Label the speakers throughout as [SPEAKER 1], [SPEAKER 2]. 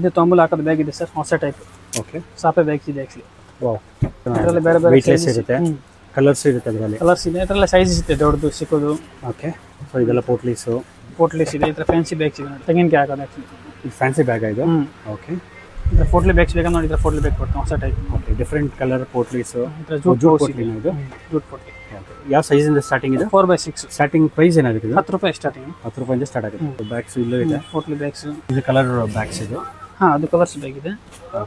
[SPEAKER 1] ಇದು ತಾಂಬೂಲ ಹಾಕೋದು ಬ್ಯಾಗ್ ಇದೆ ಸರ್, ಹೊಸ ಟೈಪ್.
[SPEAKER 2] ಓಕೆ,
[SPEAKER 1] ಸಾಪೆ ಬ್ಯಾಗ್ಸ್ ಇದೆ ಆಕ್ಚುಲಿ.
[SPEAKER 2] ವಾವ್,
[SPEAKER 1] ಇದರಲ್ಲಿ ಬೇರೆ ಬೇರೆ
[SPEAKER 2] ವೆಯ್ಟ್ಲೆಸ್ ಇರುತ್ತೆ, ಕಲರ್ಸ್ ಇರುತ್ತೆ ಅದರಲ್ಲಿ.
[SPEAKER 1] ಕಲರ್ಸ್ ಇದೆ, ಇದರಲ್ಲಿ ಸೈಜಸ್ ಇದೆ, ದೊಡ್ಡದು ಚಿಕ್ಕದು.
[SPEAKER 2] ಓಕೆ, ಸೊ ಇದೆಲ್ಲ ಪೋಟ್ಲೀಸು,
[SPEAKER 1] ಪೋಟ್ಲೀಸ್ ಇದೆ, ಇದರ ಫ್ಯಾನ್ಸಿ ಬ್ಯಾಗ್ಸ್ ಇದೆ ನೋಡಿ, ತೆಂಗಿನಕಾಯಿ ಹಾಕೋದು ಆಕ್ಚುಲಿ.
[SPEAKER 2] ಇದು ಫ್ಯಾನ್ಸಿ ಬ್ಯಾಗ್ ಇದು. ಓಕೆ,
[SPEAKER 1] ಇದರ ಫೋಟ್ಲಿ ಬ್ಯಾಗ್ಸ್ ಬೇಕಾದ್ರೆ ನೋಡಿ, ಇದರ ಫೋಟ್ಲಿ ಬ್ಯಾಗ್ ಕೊಡ್ತೀನಿ ಹೊಸ ಟೈಪ್.
[SPEAKER 2] ಓಕೆ, ಡಿಫ್ರೆಂಟ್ ಕಲರ್ ಪೋಟ್ಲೀಸು,
[SPEAKER 1] ಇದರ
[SPEAKER 2] ಜೂಟ್
[SPEAKER 1] ಜೂಟ್
[SPEAKER 2] ಪೋಟ್ಲಿ ಇದು.
[SPEAKER 1] ಜೂಟ್ ಪೋಟ್ಲಿ.
[SPEAKER 2] ಯಾವ ಸೈಜಿಂದ ಸ್ಟಾರ್ಟಿಂಗ್ ಇದೆ?
[SPEAKER 1] 4x6.
[SPEAKER 2] ಸ್ಟಾರ್ಟಿಂಗ್ ಪ್ರೈಸ್ ಏನಾಗುತ್ತೆ ಇದು?
[SPEAKER 1] 10 ರೂಪಾಯಿ ಸ್ಟಾರ್ಟಿಂಗ್.
[SPEAKER 2] 10 ರೂಪಾಯಿಂದ ಸ್ಟಾರ್ಟ್ ಆಗುತ್ತೆ. ಬ್ಯಾಗ್ಸ್ ಇಲ್ಲೂ ಇದೆ,
[SPEAKER 1] ಫೋಟ್ಲಿ ಬ್ಯಾಗ್ಸ್.
[SPEAKER 2] ಇದು ಕಲರ್ ಬ್ಯಾಗ್ಸ್ ಇದು.
[SPEAKER 1] ಅದು ಕಲರ್ಸ್ ಬ್ಯಾಗ್ ಇದೆ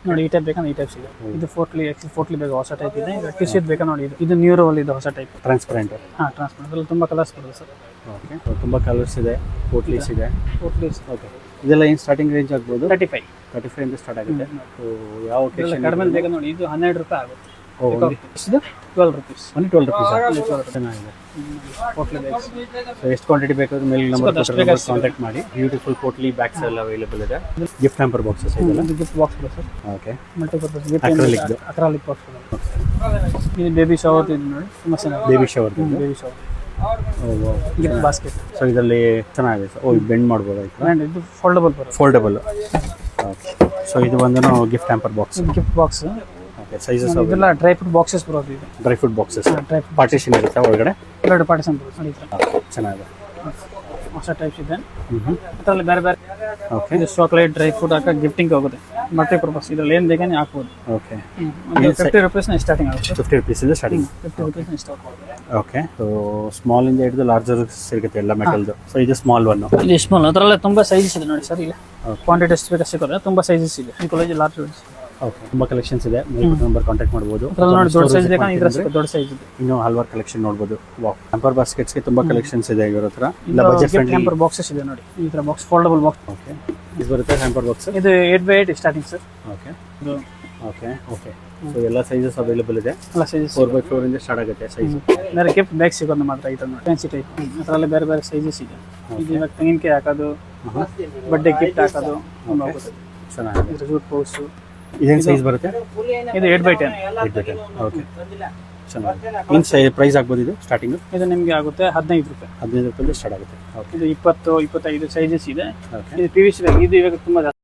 [SPEAKER 1] ನೋಡಿ, ಈ ಟೈಪ್ ಬೇಕಂದ್ರೆ ಈ ಟೈಪ್ಸ್ ಇದೆ. ಇದು ಫೋಟ್ಲಿ ಬ್ಯಾಗ್ ಹೊಸ ಟೈಪ್ ಇದೆ. ಇದು ಟಿಶ್ಯೂ ಬೇಕಾ ನೋಡಿ, ಇದು ನ್ಯೂ ರೋಲ್ ಇದೆ ಹೊಸ ಟೈಪ್,
[SPEAKER 2] ಟ್ರಾನ್ಸ್ಪರೆಂಟ್.
[SPEAKER 1] ಟ್ರಾನ್ಸ್ಪರೆಂಟ್. ಅದರಲ್ಲಿ ತುಂಬ ಕಲರ್ಸ್ ಬರುತ್ತೆ ಸರ್.
[SPEAKER 2] ಓಕೆ, ತುಂಬ ಕಲರ್ಸ್ ಇದೆ, ಪೋಟ್ಲೀಸ್ ಇದೆ.
[SPEAKER 1] ಪೋಟ್ಲೀಸ್
[SPEAKER 2] ಓಕೆ, ಇದೆಲ್ಲ ಏನು ಸ್ಟಾರ್ಟಿಂಗ್ ರೇಂಜ್ ಆಗ್ಬೋದು?
[SPEAKER 1] 35
[SPEAKER 2] ಇಂದ ಸ್ಟಾರ್ಟ್ ಆಗುತ್ತೆ. ಸೊ ಯಾವ
[SPEAKER 1] ಕಡಿಮೆ ಬೇಕಾ ನೋಡಿ, ಇದು 12 ರೂಪಾಯಿ ಆಗುತ್ತೆ.
[SPEAKER 2] ಓ,
[SPEAKER 1] ಇದು 12 ರುಪೀಸ್.
[SPEAKER 2] only 12 rupees. ಚೆನ್ನಾಗಿದೆ.
[SPEAKER 1] ಪೋಟ್ಲಿ ಬ್ಯಾಗ್ಸ್.
[SPEAKER 2] ಸೊ ಎಷ್ಟು ಕ್ವಾಂಟಿಟಿ ಬೇಕಾದ್ರೂ ಮೇಲೆ ನಂಬರ್ ಕಾಂಟ್ಯಾಕ್ಟ್ ಮಾಡಿ. ಬ್ಯೂಟಿಫುಲ್ ಪೋಟ್ಲಿ ಬ್ಯಾಗ್ಸ್ ಎಲ್ಲ ಅವೈಲೇಬಲ್ ಇದೆ. ಗಿಫ್ಟ್ ಹ್ಯಾಂಪರ್ ಬಾಕ್ಸಸ್ ಇದೆಲ್ಲ.
[SPEAKER 1] ಇದು ಗಿಫ್ಟ್ ಬಾಕ್ಸ್ ಇದೆ ಸರ್.
[SPEAKER 2] ಓಕೆ,
[SPEAKER 1] ಮಲ್ಟಿಪರ್ಪಸ್
[SPEAKER 2] Acrylic ದು.
[SPEAKER 1] Acrylic box. ಇದು ಬೇಬಿ ಶವರ್ ಇದೆ ನೋಡಿ, ತುಂಬ ಚೆನ್ನಾಗಿದೆ.
[SPEAKER 2] Baby shower.
[SPEAKER 1] ಬೇಬಿ ಶವರ್
[SPEAKER 2] ಓ,
[SPEAKER 1] ಗಿಫ್ಟ್ ಬಾಸ್ಕೆಟ್.
[SPEAKER 2] ಸೊ ಇದರಲ್ಲಿ ಚೆನ್ನಾಗಿದೆ ಸರ್. ಓ, ಇದು ಬೆಂಡ್ ಮಾಡ್ಬೋದು ಆಯ್ತು.
[SPEAKER 1] ಆ್ಯಂಡ್ ಇದು ಫೋಲ್ಡಬಲ್ ಬರುತ್ತೆ.
[SPEAKER 2] ಫೋಲ್ಡಬಲ್. ಓಕೆ, ಸೊ ಇದು ಬಂದು ಗಿಫ್ಟ್ ಹ್ಯಾಂಪರ್ ಬಾಕ್ಸ್.
[SPEAKER 1] ಇದು ಗಿಫ್ಟ್ ಬಾಕ್ಸ್.
[SPEAKER 2] ಓಕೆ, ಸೈಜಸ್
[SPEAKER 1] ಇದೆಲ್ಲ ಡ್ರೈ ಫ್ರೂಟ್ ಬಾಕ್ಸಸ್ ಬರೋದು. ಇದು
[SPEAKER 2] dry fruit boxes.
[SPEAKER 1] Dry fruit
[SPEAKER 2] partition ಇರುತ್ತೆ ಒಳಗಡೆ.
[SPEAKER 1] 2 ಪಾರ್ಟಿಷನ್ ಬರುತ್ತೆ ನೋಡಿ.
[SPEAKER 2] ಚೆನ್ನಾಗಿದೆ.
[SPEAKER 1] ಹೊಸ ಟೈಪ್ಸ್ ಇದೆ. ಅದರಲ್ಲಿ ಬೇರೆ ಬೇರೆ.
[SPEAKER 2] ಓಕೆ,
[SPEAKER 1] ಇದು ಚಾಕ್ಲೇಟ್, ಡ್ರೈ ಫ್ರೂಟ್ ಹಾಕಿ ಗಿಫ್ಟಿಂಗ್ ಹೋಗುತ್ತೆ. ಮಲ್ಟಿಪರ್ಪಸ್. ಇದರಲ್ಲಿ ಏನು ಬೇಕಾದ್ರೆ ಹಾಕ್ಬೋದು.
[SPEAKER 2] ಓಕೆ,
[SPEAKER 1] 50 ರೂಪೀಸ್ನ ಸ್ಟಾರ್ಟಿಂಗ್ ಆಗುತ್ತೆ.
[SPEAKER 2] 50 ರೂಪೀಸಿಂದ ಸ್ಟಾರ್ಟಿಂಗ್.
[SPEAKER 1] 50 ರೂಪೀಸ್ನ ಸ್ಟಾರ್ಟ್ ಆಗುತ್ತೆ.
[SPEAKER 2] ಓಕೆ, ಸೊ ಸ್ಮಾಲ್ ಇಂದ ಹಿಡಿದು ಲಾರ್ಜರ್ ಸಿಗುತ್ತೆ ಎಲ್ಲ ಮೆಟಲ್ದು. ಸೊ ಇದು ಸ್ಮಾಲ್ ಒನ್.
[SPEAKER 1] ಇದು ಸ್ಮಾಲ್. ಅದರಲ್ಲೇ ತುಂಬ ಸೈಜಸ್ ಇದೆ ನೋಡಿ ಸರ್. ಇಲ್ಲ ಕ್ವಾಂಟಿಟಿ ಎಷ್ಟು ಬೇಕಾ ಸಿಗೋದು, ತುಂಬ ಸೈಜಸ್ ಇದೆ. ಈ ಕಾಲೇಜ್ ಲಾರ್ಜ್.
[SPEAKER 2] ಓಕೆ, ತುಂಬ ಕಲೆಕ್ಷನ್ಸ್ ಇದೆ. ನಂಬರ್ ಕಾಂಟ್ಯಾಕ್ಟ್ ಮಾಡ್ಬೋದು.
[SPEAKER 1] ಅದರಲ್ಲಿ ನೋಡಿ ದೊಡ್ಡ ಸೈಜ್ ಬೇಕಾ, ಇದರ ದೊಡ್ಡ ಸೈಜ್ ಇದೆ.
[SPEAKER 2] ಇನ್ನೂ ಹಲವಾರು ಕಲೆಕ್ಷನ್ ನೋಡ್ಬೋದು. ವಾವ್, ಹ್ಯಾಂಪರ್ ಬಾಸ್ಕೆಟ್ಸ್ಗೆ ತುಂಬ ಕಲೆಕ್ಷನ್ಸ್ ಇದೆ ಇವ್ರ ಹತ್ರ. ಇಲ್ಲ ಬಜೆಟ್ ಫ್ರೆಂಡ್ಲಿ
[SPEAKER 1] ಹ್ಯಾಂಪರ್ ಬಾಕ್ಸಸ್ ಇದೆ ನೋಡಿ, ಈ ಥರ ಬಾಕ್ಸ್, ಫೋಲ್ಡಬಲ್ ಬಾಕ್ಸ್.
[SPEAKER 2] ಓಕೆ, ಇದು ಬರುತ್ತೆ ಹ್ಯಾಂಪರ್ ಬಾಕ್ಸ್.
[SPEAKER 1] ಇದು 8x8 ಸ್ಟಾರ್ಟಿಂಗ್ ಸರ್.
[SPEAKER 2] ಓಕೆ,
[SPEAKER 1] ಇದು
[SPEAKER 2] ಓಕೆ, ಓಕೆ. ಸೊ ಎಲ್ಲ ಸೈಜಸ್ ಅವೈಲೇಬಲ್ ಇದೆ.
[SPEAKER 1] ಎಲ್ಲ ಸೈಜಸ್
[SPEAKER 2] 4x4 ಇಂದ ಸ್ಟಾರ್ಟ್ ಆಗುತ್ತೆ ಸೈಜ್.
[SPEAKER 1] ಬೇರೆ ಗಿಫ್ಟ್ ಬ್ಯಾಗ್ ಸಿಗೋದು ಮಾತ್ರ ಇದು ನೋಡಿ, ಫ್ಯಾನ್ಸಿ ಟೈಪ್. ಅದರಲ್ಲಿ ಬೇರೆ ಬೇರೆ ಸೈಜಸ್ ಇದೆ. ಇದು ಇವಾಗ ತೆಂಗಿನಕಾಯಿ ಹಾಕೋದು, ಬರ್ಡೇ ಗಿಫ್ಟ್ ಹಾಕೋದು
[SPEAKER 2] ಚೆನ್ನಾಗಿದೆ.
[SPEAKER 1] ಇದು ಜೂಟ್ ಪೌಚು.
[SPEAKER 2] ಇದೇನು ಸೈಜ್ ಬರುತ್ತೆ?
[SPEAKER 1] ಇದು 8x10.
[SPEAKER 2] 8x10. ಓಕೆ, ಚೆನ್ನಾಗಿದೆ. ಏನು ಪ್ರೈಸ್ ಆಗ್ಬೋದು ಇದು ಸ್ಟಾರ್ಟಿಂಗು?
[SPEAKER 1] ಇದು ನಿಮಗೆ ಆಗುತ್ತೆ 15 ರೂಪಾಯಿ.
[SPEAKER 2] 15 ರೂಪಾಯಿಂದ ಸ್ಟಾರ್ಟ್ ಆಗುತ್ತೆ. ಓಕೆ,
[SPEAKER 1] ಇದು 20, 25 ಸೈಜಸ್ ಇದೆ.
[SPEAKER 2] ಓಕೆ.
[SPEAKER 1] ಇದು PVC ಬ್ಯಾಗ್. ಇದು ಇವಾಗ ತುಂಬ